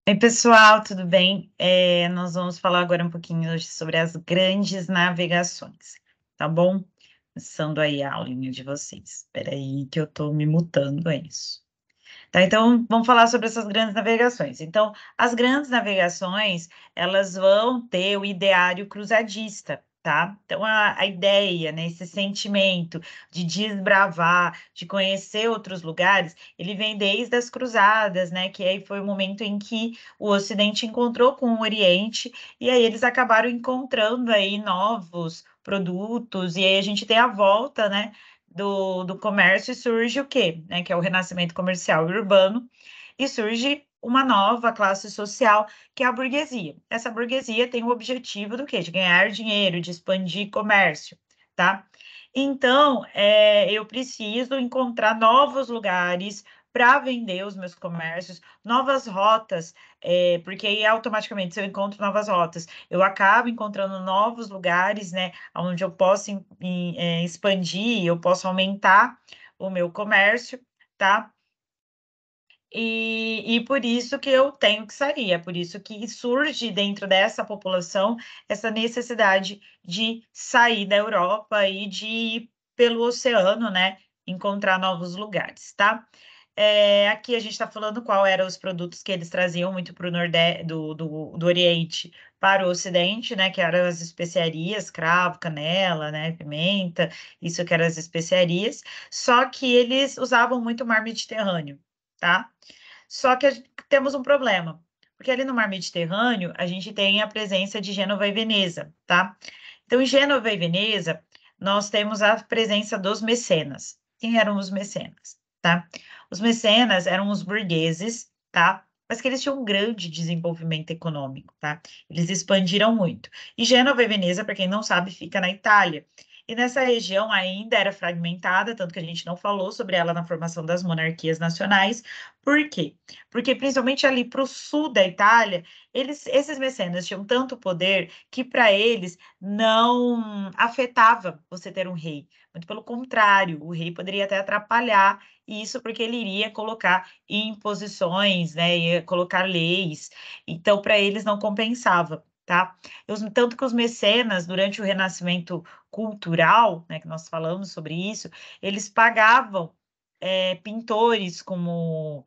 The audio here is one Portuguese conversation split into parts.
Oi, pessoal, tudo bem? Nós vamos falar agora um pouquinho hoje sobre as grandes navegações, tá bom? Começando aí a aulinha de vocês. Espera aí que eu estou me mutando, é isso. Tá, então vamos falar sobre essas grandes navegações. Então, as grandes navegações, elas vão ter o ideário cruzadista, tá? Então, a ideia, né, esse sentimento de desbravar, de conhecer outros lugares, ele vem desde as cruzadas, né, que aí foi o momento em que o Ocidente encontrou com o Oriente, e aí eles acabaram encontrando aí novos produtos, e aí a gente tem a volta, né, do comércio e surge o quê? Né, que é o renascimento comercial e urbano, e surge uma nova classe social, que é a burguesia. Essa burguesia tem o objetivo do quê? De ganhar dinheiro, de expandir comércio, tá? Então, eu preciso encontrar novos lugares para vender os meus comércios, novas rotas, porque aí automaticamente, se eu encontro novas rotas, eu acabo encontrando novos lugares, né, onde eu posso expandir, eu posso aumentar o meu comércio, tá? E por isso que eu tenho que sair, é por isso que surge dentro dessa população essa necessidade de sair da Europa e de ir pelo oceano, né, encontrar novos lugares, tá? Aqui a gente está falando qual eram os produtos que eles traziam muito para o Nordeste, do Oriente para o Ocidente, né, que eram as especiarias, cravo, canela, né, pimenta, isso que eram as especiarias, só que eles usavam muito o mar Mediterrâneo, tá? Só que temos um problema, porque ali no mar Mediterrâneo a gente tem a presença de Gênova e Veneza, tá? Então, em Gênova e Veneza, nós temos a presença dos mecenas. Quem eram os mecenas, tá? Os mecenas eram os burgueses, tá? Mas que eles tinham um grande desenvolvimento econômico, tá? Eles expandiram muito. E Gênova e Veneza, para quem não sabe, fica na Itália. E nessa região ainda era fragmentada, tanto que a gente não falou sobre ela na formação das monarquias nacionais. Por quê? Porque principalmente ali para o sul da Itália, esses mecenas tinham tanto poder que para eles não afetava você ter um rei. Muito pelo contrário, o rei poderia até atrapalhar isso, porque ele iria colocar imposições, né, ia colocar leis. Então, para eles não compensava, tá? Tanto que os mecenas, durante o Renascimento cultural, né, que nós falamos sobre isso, eles pagavam pintores como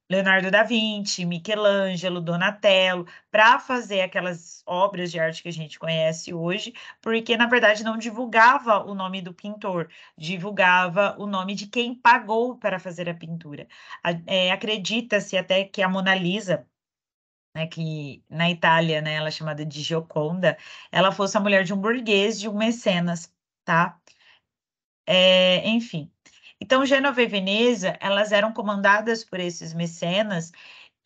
Leonardo da Vinci, Michelangelo, Donatello, para fazer aquelas obras de arte que a gente conhece hoje, porque na verdade não divulgava o nome do pintor, divulgava o nome de quem pagou para fazer a pintura. Acredita-se até que a Mona Lisa, né, que na Itália, né, ela é chamada de Gioconda, ela fosse a mulher de um burguês, de um mecenas, tá? Enfim. Então, Gênova e Veneza, elas eram comandadas por esses mecenas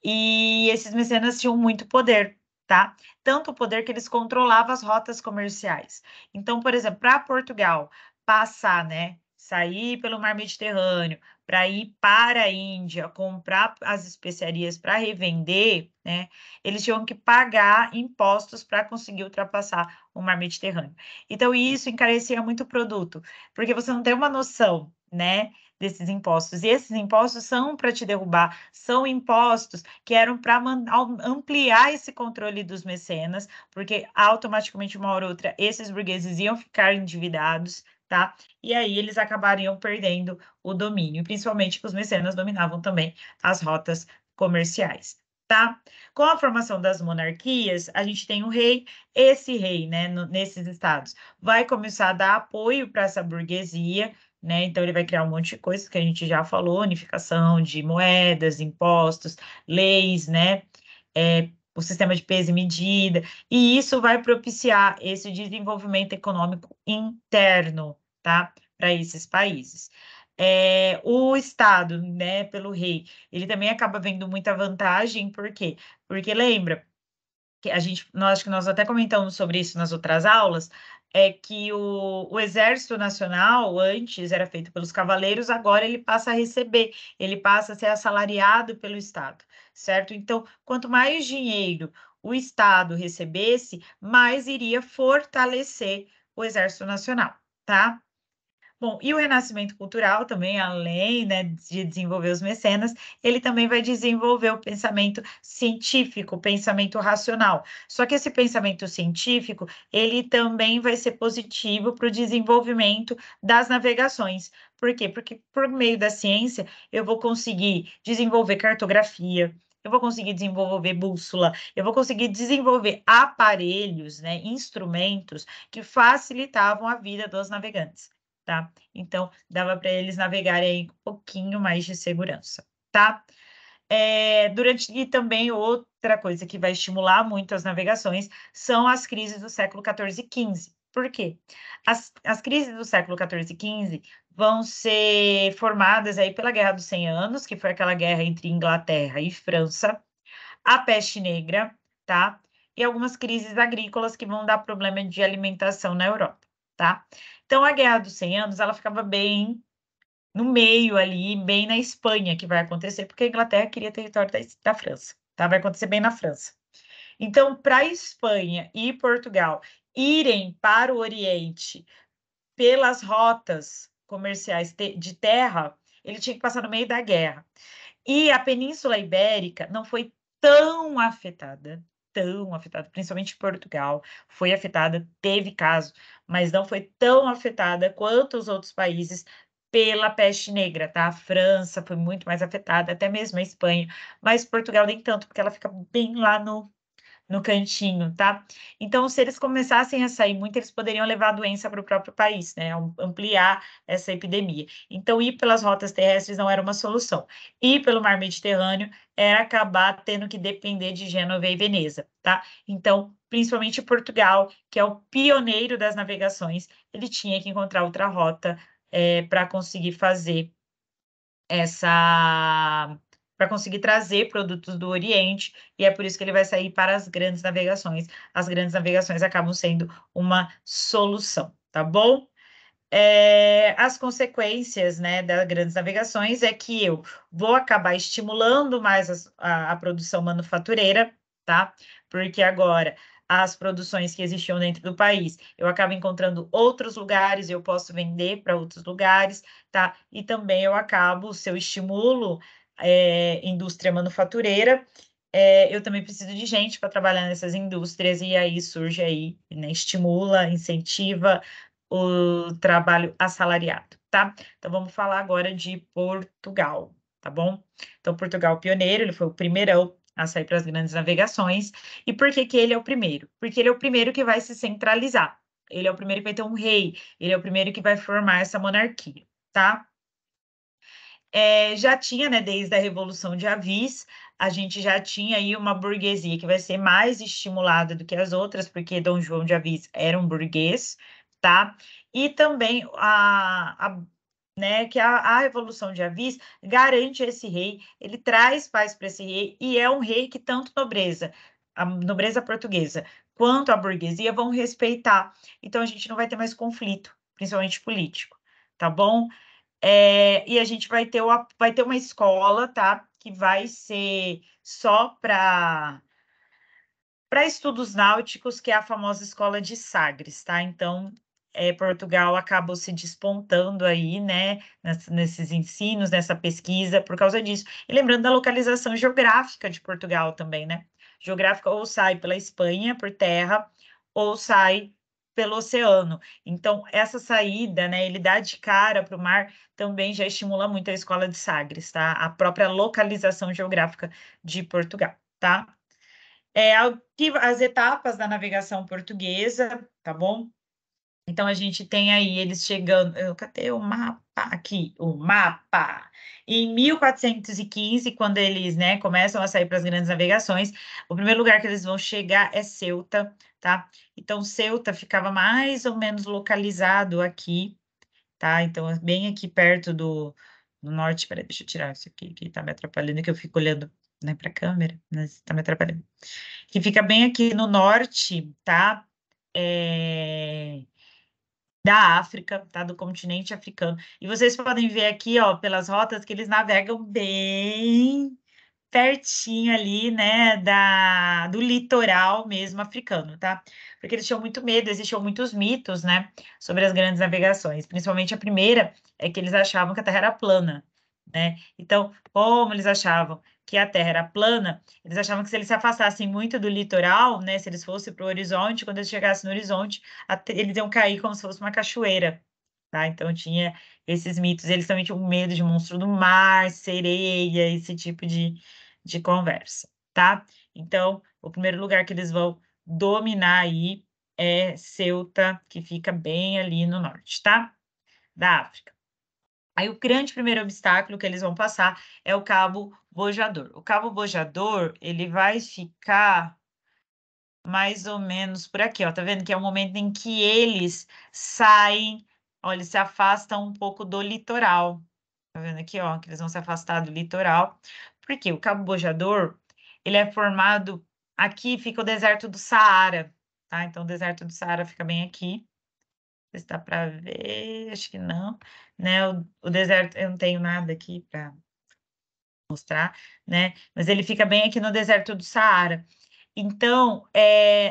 e esses mecenas tinham muito poder, tá? Tanto poder que eles controlavam as rotas comerciais. Então, por exemplo, para Portugal passar, né, sair pelo mar Mediterrâneo, para ir para a Índia, comprar as especiarias para revender, né, eles tinham que pagar impostos para conseguir ultrapassar o mar Mediterrâneo. Então, isso encarecia muito o produto, porque você não tem uma noção, né, desses impostos. E esses impostos são para te derrubar, são impostos que eram para ampliar esse controle dos mecenas, porque automaticamente, uma hora ou outra, esses burgueses iam ficar endividados, tá? E aí eles acabariam perdendo o domínio, principalmente que os mecenas dominavam também as rotas comerciais. Tá? Com a formação das monarquias, a gente tem o rei, esse rei, né, nesses estados, vai começar a dar apoio para essa burguesia, né? Então ele vai criar um monte de coisas que a gente já falou, unificação de moedas, impostos, leis, né? O sistema de peso e medida, e isso vai propiciar esse desenvolvimento econômico interno, tá? Para esses países. O Estado, né, pelo rei, ele também acaba vendo muita vantagem, por quê? Porque lembra que acho que nós até comentamos sobre isso nas outras aulas, é que o Exército Nacional antes era feito pelos cavaleiros, agora ele passa a receber, ele passa a ser assalariado pelo Estado, certo? Então, quanto mais dinheiro o Estado recebesse, mais iria fortalecer o Exército Nacional, tá? Bom, e o renascimento cultural também, além, né, de desenvolver os mecenas, ele também vai desenvolver o pensamento científico, o pensamento racional. Só que esse pensamento científico, ele também vai ser positivo para o desenvolvimento das navegações. Por quê? Porque por meio da ciência eu vou conseguir desenvolver cartografia, eu vou conseguir desenvolver bússola, eu vou conseguir desenvolver aparelhos, né, instrumentos que facilitavam a vida dos navegantes. Tá? Então, dava para eles navegarem aí com um pouquinho mais de segurança, tá? E também outra coisa que vai estimular muito as navegações são as crises do século XIV e XV. Por quê? As crises do século XIV e XV vão ser formadas aí pela Guerra dos 100 Anos, que foi aquela guerra entre Inglaterra e França, a peste negra, tá? E algumas crises agrícolas que vão dar problema de alimentação na Europa, tá? Então, a Guerra dos 100 Anos, ela ficava bem no meio ali, bem na Espanha, que vai acontecer, porque a Inglaterra queria território da França, tá? Vai acontecer bem na França. Então, para a Espanha e Portugal irem para o Oriente pelas rotas comerciais de terra, ele tinha que passar no meio da guerra. E a Península Ibérica não foi tão afetada, principalmente Portugal, foi afetada, teve caso, mas não foi tão afetada quanto os outros países pela peste negra, tá? A França foi muito mais afetada, até mesmo a Espanha, mas Portugal nem tanto, porque ela fica bem lá no cantinho, tá? Então, se eles começassem a sair muito, eles poderiam levar a doença para o próprio país, né? Ampliar essa epidemia. Então, ir pelas rotas terrestres não era uma solução. Ir pelo mar Mediterrâneo era acabar tendo que depender de Gênova e Veneza, tá? Então, principalmente Portugal, que é o pioneiro das navegações, ele tinha que encontrar outra rota para conseguir fazer essa para conseguir trazer produtos do Oriente, e é por isso que ele vai sair para as grandes navegações. As grandes navegações acabam sendo uma solução, tá bom? As consequências, né, das grandes navegações é que eu vou acabar estimulando mais a produção manufatureira, tá? Porque agora as produções que existiam dentro do país, eu acabo encontrando outros lugares, eu posso vender para outros lugares, tá? E também eu acabo, se eu estimulo indústria manufatureira, eu também preciso de gente para trabalhar nessas indústrias, e aí surge aí, né, estimula, incentiva o trabalho assalariado, tá? Então, vamos falar agora de Portugal, tá bom? Então, Portugal pioneiro, ele foi o primeirão a sair para as grandes navegações. E por que que ele é o primeiro? Porque ele é o primeiro que vai se centralizar. Ele é o primeiro que vai ter um rei, ele é o primeiro que vai formar essa monarquia, tá? Já tinha, né, desde a Revolução de Avis, a gente já tinha aí uma burguesia que vai ser mais estimulada do que as outras, porque Dom João de Avis era um burguês, tá? E também né, que a Revolução de Avis garante esse rei, ele traz paz para esse rei, e é um rei que tanto a nobreza portuguesa, quanto a burguesia vão respeitar. Então, a gente não vai ter mais conflito, principalmente político, tá bom? E a gente vai ter uma escola, tá? Que vai ser só para estudos náuticos, que é a famosa escola de Sagres, tá? Então, Portugal acabou se despontando aí, né? Nesses ensinos, nessa pesquisa, por causa disso. E lembrando da localização geográfica de Portugal também, né? Geográfica ou sai pela Espanha, por terra, ou sai pelo oceano. Então, essa saída, né, ele dá de cara para o mar, também já estimula muito a escola de Sagres, tá? A própria localização geográfica de Portugal, tá? As etapas da navegação portuguesa, tá bom? Então, a gente tem aí eles chegando. Cadê o mapa? Aqui, o mapa. Em 1415, quando eles, né, começam a sair para as grandes navegações, o primeiro lugar que eles vão chegar é Ceuta, tá? Então, Ceuta ficava mais ou menos localizado aqui, tá? Então, é bem aqui perto do norte. Peraí, deixa eu tirar isso aqui, que tá me atrapalhando, que eu fico olhando, né, para a câmera, mas tá me atrapalhando. Que fica bem aqui no norte, tá? É, da África, tá? Do continente africano. E vocês podem ver aqui, ó, pelas rotas, que eles navegam bem pertinho ali, né, do litoral mesmo africano, tá? Porque eles tinham muito medo, existiam muitos mitos, né, sobre as grandes navegações, principalmente a primeira é que eles achavam que a Terra era plana, né? Então, como eles achavam que a Terra era plana, eles achavam que se eles se afastassem muito do litoral, né, se eles fossem para o horizonte, quando eles chegassem no horizonte, eles iam cair como se fosse uma cachoeira, tá? Então tinha esses mitos, eles também tinham medo de monstro do mar, sereia, esse tipo de conversa, tá? Então, o primeiro lugar que eles vão dominar aí é Ceuta, que fica bem ali no norte, tá? Da África. Aí o grande primeiro obstáculo que eles vão passar é o Cabo Bojador. O Cabo Bojador, ele vai ficar mais ou menos por aqui, ó, tá vendo que é o momento em que eles saem, ó, eles se afastam um pouco do litoral. Tá vendo aqui, ó, que eles vão se afastar do litoral. Porque o Cabo Bojador, ele é formado aqui fica o deserto do Saara, tá? Então o deserto do Saara fica bem aqui. Não sei se dá para ver, acho que não, né? O deserto, eu não tenho nada aqui para mostrar, né? Mas ele fica bem aqui no deserto do Saara. Então,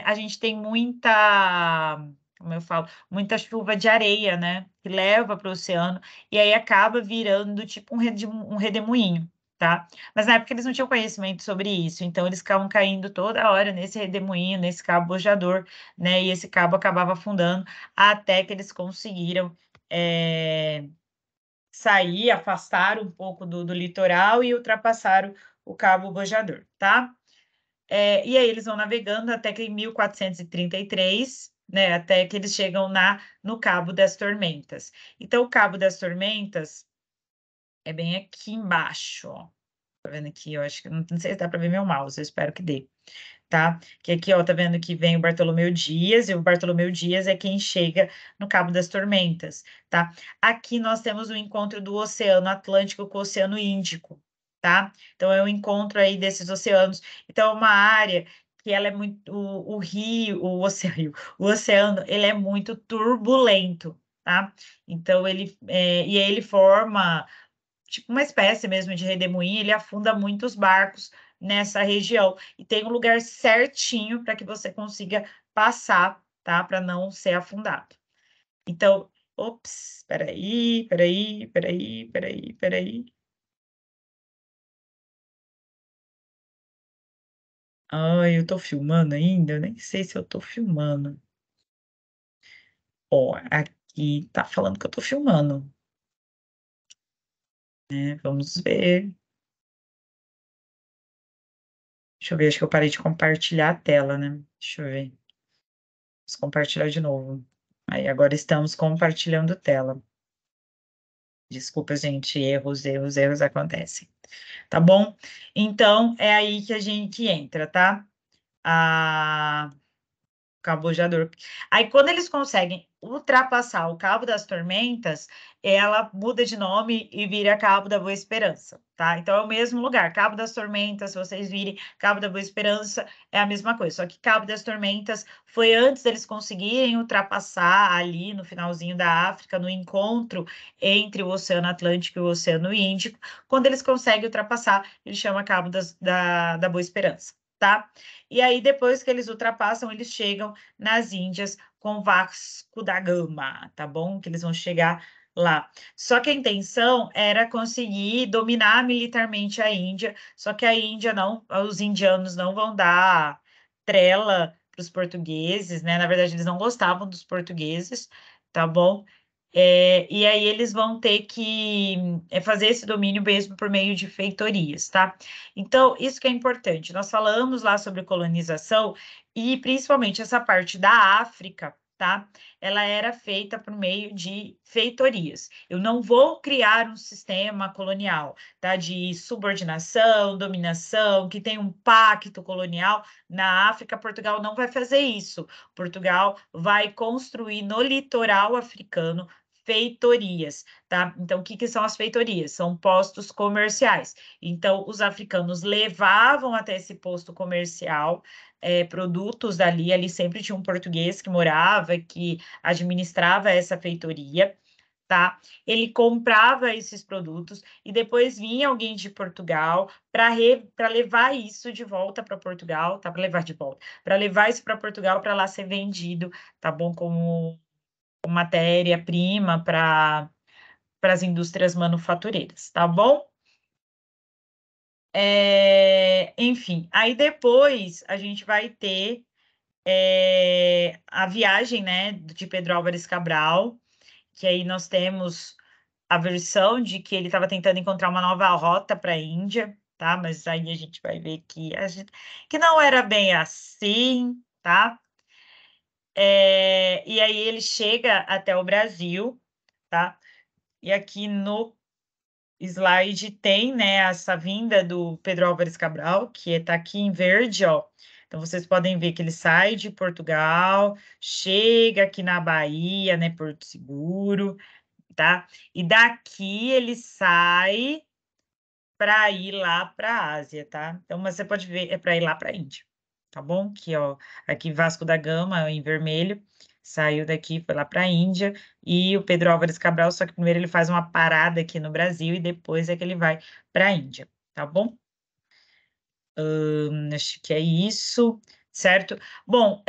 a gente tem muita, como eu falo, muita chuva de areia, né, que leva para o oceano, e aí acaba virando tipo um redemoinho, tá? Mas na época eles não tinham conhecimento sobre isso, então eles ficavam caindo toda hora nesse redemoinho, nesse cabo bojador, né, e esse cabo acabava afundando, até que eles conseguiram sair, afastar um pouco do litoral e ultrapassaram o cabo bojador, tá? E aí eles vão navegando até que em 1433, né, até que eles chegam no Cabo das Tormentas. Então, o Cabo das Tormentas é bem aqui embaixo, ó. Tá vendo aqui? Eu acho que não sei se dá para ver meu mouse, eu espero que dê, tá? Que aqui, ó, tá vendo que vem o Bartolomeu Dias, e o Bartolomeu Dias é quem chega no Cabo das Tormentas, tá? Aqui nós temos o encontro do Oceano Atlântico com o Oceano Índico, tá? Então é o encontro aí desses oceanos. Então é uma área que ela é muito o rio, o oceano, ele é muito turbulento, tá? Então e aí ele forma tipo uma espécie mesmo de redemoinho, ele afunda muitos barcos nessa região. E tem um lugar certinho para que você consiga passar, tá? Para não ser afundado. Então, ops, espera aí. Ai, eu tô filmando ainda? Eu nem sei se eu tô filmando. Ó, aqui tá falando que eu tô filmando, né? Vamos ver. Deixa eu ver, acho que eu parei de compartilhar a tela, né? Deixa eu ver. Vamos compartilhar de novo. Aí, agora estamos compartilhando tela. Desculpa, gente, erros acontecem. Tá bom? Então, é aí que a gente entra, tá? A Cabojador. Aí, quando eles conseguem ultrapassar o Cabo das Tormentas, ela muda de nome e vira Cabo da Boa Esperança, tá? Então, é o mesmo lugar. Cabo das Tormentas, se vocês virem Cabo da Boa Esperança, é a mesma coisa. Só que Cabo das Tormentas foi antes deles conseguirem ultrapassar ali no finalzinho da África, no encontro entre o Oceano Atlântico e o Oceano Índico. Quando eles conseguem ultrapassar, ele chama Cabo da Boa Esperança, tá? E aí, depois que eles ultrapassam, eles chegam nas Índias com Vasco da Gama, tá bom? Que eles vão chegar lá. Só que a intenção era conseguir dominar militarmente a Índia, só que a Índia não, os indianos não vão dar trela para os portugueses, né? Na verdade, eles não gostavam dos portugueses, tá bom? E aí eles vão ter que fazer esse domínio mesmo por meio de feitorias, tá? Então, isso que é importante. Nós falamos lá sobre colonização e principalmente essa parte da África, tá? Ela era feita por meio de feitorias. Eu não vou criar um sistema colonial, tá? De subordinação, dominação, que tem um pacto colonial. Na África, Portugal não vai fazer isso. Portugal vai construir no litoral africano feitorias, tá? Então, o que são as feitorias? São postos comerciais. Então, os africanos levavam até esse posto comercial produtos ali sempre tinha um português que morava, que administrava essa feitoria, tá? Ele comprava esses produtos e depois vinha alguém de Portugal para levar isso de volta para Portugal, tá? Para levar de volta, para levar isso para Portugal para lá ser vendido, tá bom? Como matéria-prima para as indústrias manufatureiras, tá bom? Enfim, aí depois a gente vai ter a viagem, né, de Pedro Álvares Cabral, que aí nós temos a versão de que ele estava tentando encontrar uma nova rota para a Índia, tá? Mas aí a gente vai ver que não era bem assim, tá? E aí ele chega até o Brasil, tá? E aqui no slide tem, né, essa vinda do Pedro Álvares Cabral, que está aqui em verde, ó. Então, vocês podem ver que ele sai de Portugal, chega aqui na Bahia, né, Porto Seguro, tá? E daqui ele sai para ir lá para a Ásia, tá? Então, mas você pode ver, é para ir lá para a Índia, tá bom? Aqui, ó, aqui Vasco da Gama, em vermelho, saiu daqui, foi lá para a Índia, e o Pedro Álvares Cabral, só que primeiro ele faz uma parada aqui no Brasil e depois é que ele vai para a Índia, tá bom? Acho que é isso, certo? Bom,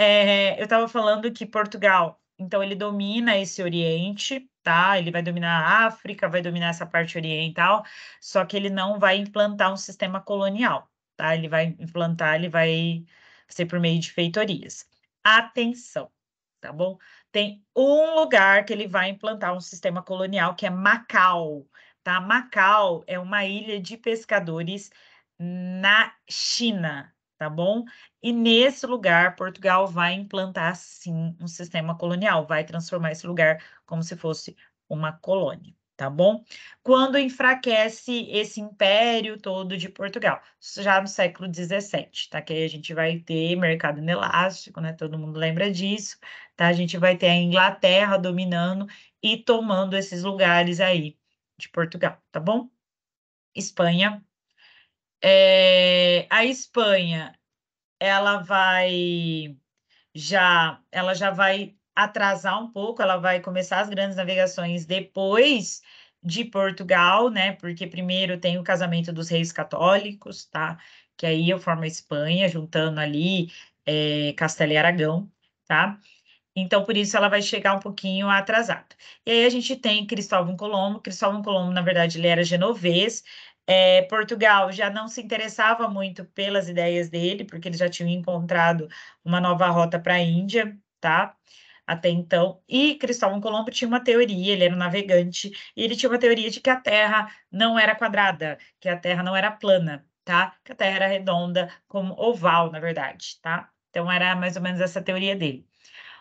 eu estava falando que Portugal, então ele domina esse Oriente, tá? Ele vai dominar a África, vai dominar essa parte oriental, só que ele não vai implantar um sistema colonial, tá? Ele vai ser por meio de feitorias. Atenção, tá bom? Tem um lugar que ele vai implantar um sistema colonial, que é Macau, tá? Macau é uma ilha de pescadores na China, tá bom? E nesse lugar, Portugal vai implantar, sim, um sistema colonial, vai transformar esse lugar como se fosse uma colônia, tá bom? Quando enfraquece esse império todo de Portugal, já no século XVII, tá? Que aí a gente vai ter mercado inelástico, né? Todo mundo lembra disso, tá? A gente vai ter a Inglaterra dominando e tomando esses lugares aí de Portugal, tá bom? Espanha. A Espanha, ela já vai atrasar um pouco, ela vai começar as grandes navegações depois de Portugal, né? Porque primeiro tem o casamento dos reis católicos, tá? Que aí eu formo a Espanha, juntando ali Castela e Aragão, tá? Então, por isso, ela vai chegar um pouquinho atrasada. E aí a gente tem Cristóvão Colombo. Cristóvão Colombo, na verdade, ele era genovês. Portugal já não se interessava muito pelas ideias dele, porque eles já tinham encontrado uma nova rota para a Índia, tá? Até então. E Cristóvão Colombo tinha uma teoria, ele era um navegante, e ele tinha uma teoria de que a Terra não era quadrada, que a Terra não era plana, tá? Que a Terra era redonda, como oval, na verdade, tá? Então, era mais ou menos essa teoria dele.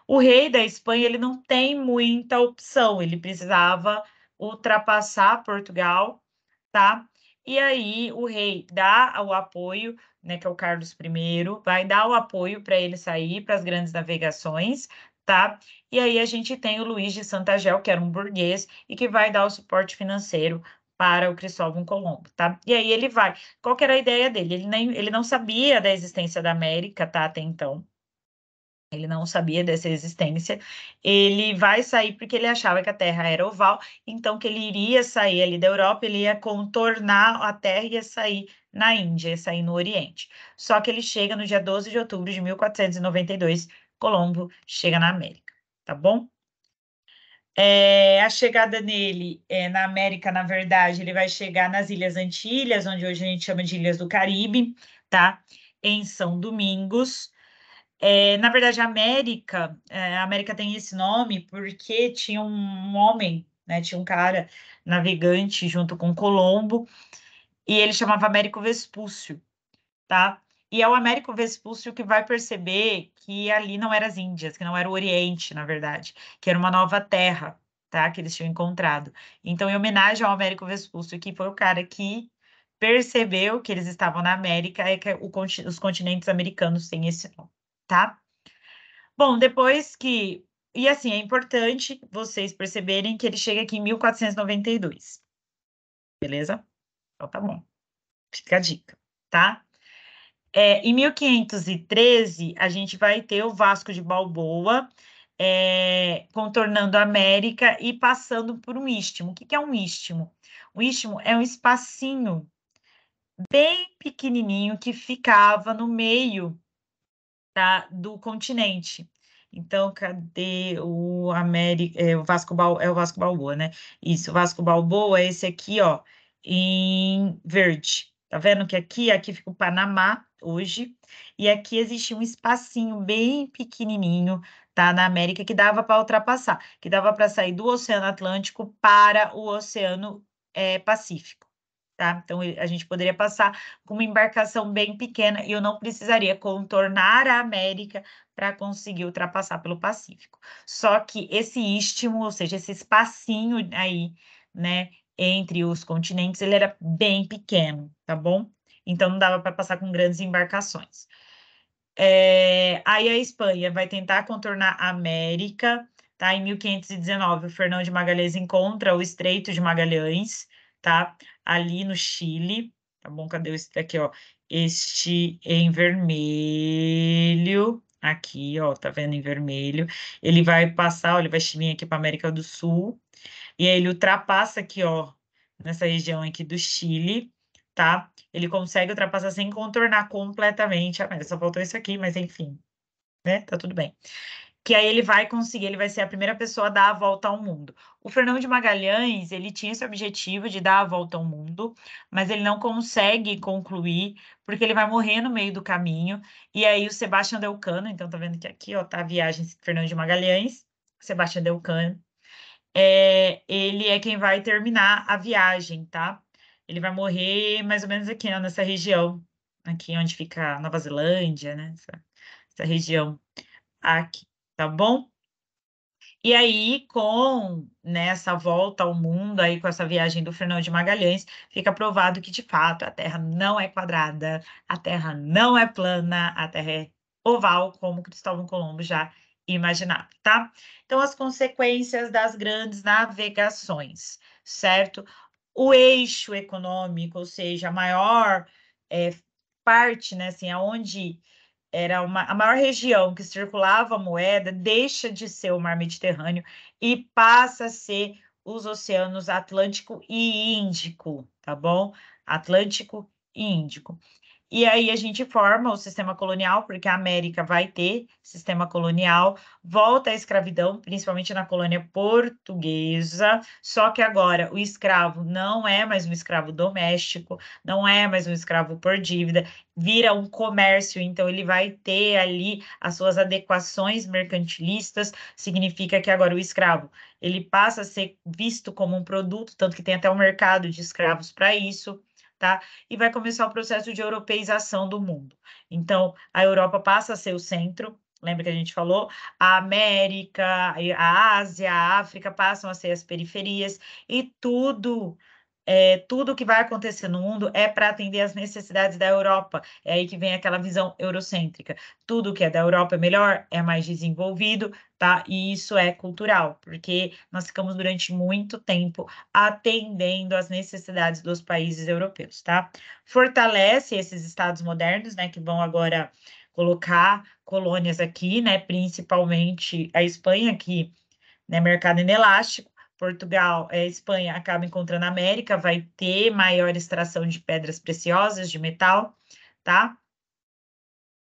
O rei da Espanha, ele não tem muita opção, ele precisava ultrapassar Portugal, tá? E aí o rei dá o apoio, né, que é o Carlos I, vai dar o apoio para ele sair para as grandes navegações, tá? E aí a gente tem o Luís de Santagel, que era um burguês, e que vai dar o suporte financeiro para o Cristóvão Colombo, tá? E aí ele vai. Qual que era a ideia dele? Ele não sabia da existência da América, tá? Até então. Ele não sabia dessa existência. Ele vai sair porque ele achava que a Terra era oval, então que ele iria sair ali da Europa, ele ia contornar a Terra e ia sair na Índia, ia sair no Oriente. Só que ele chega no dia 12 de outubro de 1492, Colombo chega na América, tá bom? A chegada nele na América, na verdade, ele vai chegar nas Ilhas Antilhas, onde hoje a gente chama de Ilhas do Caribe, tá? Em São Domingos. Na verdade, a América tem esse nome porque tinha um homem, né, tinha um cara navegante junto com Colombo, e ele chamava Américo Vespúcio, tá? E é o Américo Vespúcio que vai perceber que ali não eram as Índias, que não era o Oriente, na verdade, que era uma nova terra, tá? Que eles tinham encontrado. Então, em homenagem ao Américo Vespúcio, que foi o cara que percebeu que eles estavam na América, é que os continentes americanos têm esse nome, tá? Bom, depois que. E assim, é importante vocês perceberem que ele chega aqui em 1492. Beleza? Então tá bom. Fica a dica, tá? Em 1513, a gente vai ter o Vasco de Balboa, contornando a América e passando por um istmo. O que é um istmo? O istmo é um espacinho bem pequenininho que ficava no meio do continente. Então, cadê o o Vasco Balboa, né? Isso, o Vasco Balboa é esse aqui, ó, em verde. Tá vendo que aqui fica o Panamá hoje, e aqui existia um espacinho bem pequenininho, tá, na América que dava para ultrapassar, que dava para sair do Oceano Atlântico para o Oceano Pacífico. Tá? Então, a gente poderia passar com uma embarcação bem pequena e eu não precisaria contornar a América para conseguir ultrapassar pelo Pacífico. Só que esse istmo, ou seja, esse espacinho aí, né, entre os continentes, ele era bem pequeno, tá bom? Então, não dava para passar com grandes embarcações. Aí a Espanha vai tentar contornar a América, tá? Em 1519, o Fernão de Magalhães encontra o Estreito de Magalhães, tá? Ali no Chile, tá bom? Cadê esse daqui, ó? Este em vermelho, aqui, ó, tá vendo em vermelho? Ele vai passar, ó, ele vai vir aqui para América do Sul, e aí ele ultrapassa aqui, ó, nessa região aqui do Chile, tá? Ele consegue ultrapassar sem contornar completamente a América. Só faltou isso aqui, mas enfim, né? Tá tudo bem. Que aí ele vai conseguir, ele vai ser a primeira pessoa a dar a volta ao mundo. O Fernão de Magalhães, ele tinha esse objetivo de dar a volta ao mundo, mas ele não consegue concluir, porque ele vai morrer no meio do caminho. E aí o Sebastião Elcano, então tá vendo que aqui, ó, tá a viagem de Fernão de Magalhães, Sebastião Elcano, ele é quem vai terminar a viagem, tá? Ele vai morrer mais ou menos aqui, ó, nessa região, aqui onde fica a Nova Zelândia, né? Essa região aqui, tá bom? E aí, com nessa volta ao mundo, aí com essa viagem do Fernão de Magalhães, fica provado que, de fato, a Terra não é quadrada, a Terra não é plana, a Terra é oval, como Cristóvão Colombo já imaginava, tá? Então, as consequências das grandes navegações, certo? O eixo econômico, ou seja, a maior parte, né, assim, aonde era a maior região que circulava a moeda, deixa de ser o mar Mediterrâneo e passa a ser os oceanos Atlântico e Índico, tá bom? Atlântico e Índico. E aí a gente forma o sistema colonial, porque a América vai ter sistema colonial, volta à escravidão, principalmente na colônia portuguesa, só que agora o escravo não é mais um escravo doméstico, não é mais um escravo por dívida, vira um comércio, então ele vai ter ali as suas adequações mercantilistas, significa que agora o escravo, ele passa a ser visto como um produto, tanto que tem até um mercado de escravos para isso, tá? E vai começar o processo de europeização do mundo. Então, a Europa passa a ser o centro, lembra que a gente falou? A América, a Ásia, a África passam a ser as periferias, e tudo que vai acontecer no mundo é para atender às necessidades da Europa. É aí que vem aquela visão eurocêntrica. Tudo que é da Europa é melhor, é mais desenvolvido, tá? E isso é cultural, porque nós ficamos durante muito tempo atendendo às necessidades dos países europeus, tá? Fortalece esses estados modernos, né, que vão agora colocar colônias aqui, né, principalmente a Espanha, que, né, mercado inelástico. Portugal, Espanha acaba encontrando a América, vai ter maior extração de pedras preciosas, de metal, tá?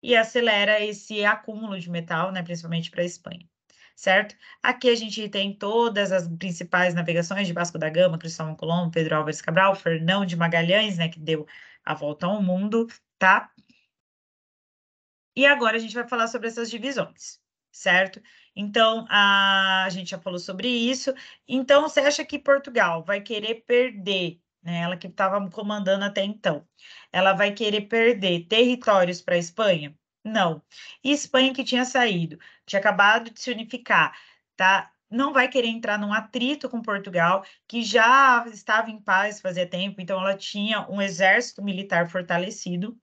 E acelera esse acúmulo de metal, né, principalmente para a Espanha, certo? Aqui a gente tem todas as principais navegações de Vasco da Gama, Cristóvão Colombo, Pedro Álvares Cabral, Fernão de Magalhães, né, que deu a volta ao mundo, tá? E agora a gente vai falar sobre essas divisões, certo? Então, a gente já falou sobre isso. Então, você acha que Portugal vai querer perder, né? Ela que estava comandando até então, ela vai querer perder territórios para a Espanha? Não. E Espanha que tinha saído, tinha acabado de se unificar, tá? Não vai querer entrar num atrito com Portugal, que já estava em paz fazia tempo, então ela tinha um exército militar fortalecido,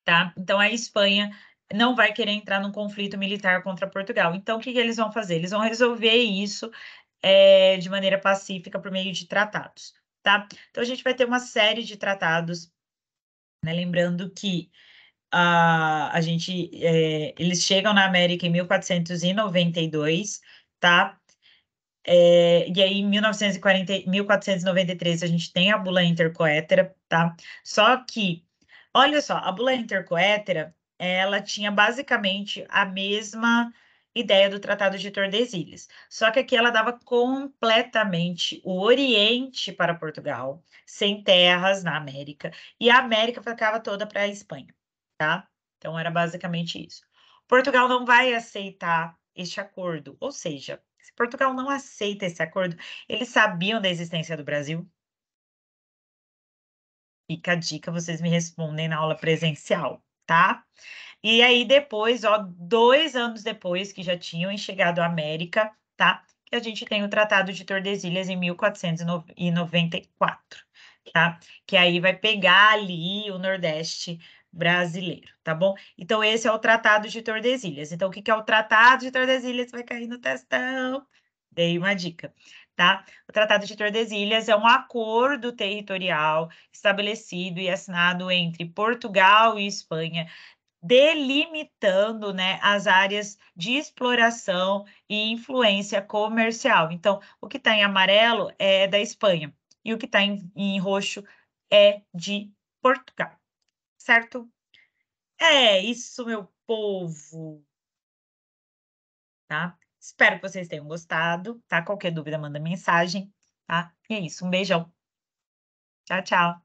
tá? Então a Espanha não vai querer entrar num conflito militar contra Portugal. Então o que que eles vão fazer? Eles vão resolver isso de maneira pacífica por meio de tratados, tá? Então a gente vai ter uma série de tratados, né? Lembrando que eles chegam na América em 1492, tá? E aí, em 1493, a gente tem a bula intercoétera, tá? Só que, olha só, a bula intercoétera, ela tinha basicamente a mesma ideia do Tratado de Tordesilhas. Só que aqui ela dava completamente o Oriente para Portugal, sem terras na América, e a América ficava toda para a Espanha, tá? Então, era basicamente isso. Portugal não vai aceitar este acordo, ou seja, se Portugal não aceita esse acordo, eles sabiam da existência do Brasil? Fica a dica, vocês me respondem na aula presencial, tá? E aí depois, ó, 2 anos depois que já tinham chegado à América, tá? Que a gente tem o Tratado de Tordesilhas em 1494, tá? Que aí vai pegar ali o Nordeste brasileiro, tá bom? Então esse é o Tratado de Tordesilhas. Então o que que é o Tratado de Tordesilhas? Vai cair no testão. Dei uma dica, tá? O Tratado de Tordesilhas é um acordo territorial estabelecido e assinado entre Portugal e Espanha, delimitando, né, as áreas de exploração e influência comercial. Então, o que está em amarelo é da Espanha e o que está em roxo é de Portugal, certo? É isso, meu povo, tá? Espero que vocês tenham gostado, tá? Qualquer dúvida, manda mensagem, tá? E é isso, um beijão. Tchau, tchau.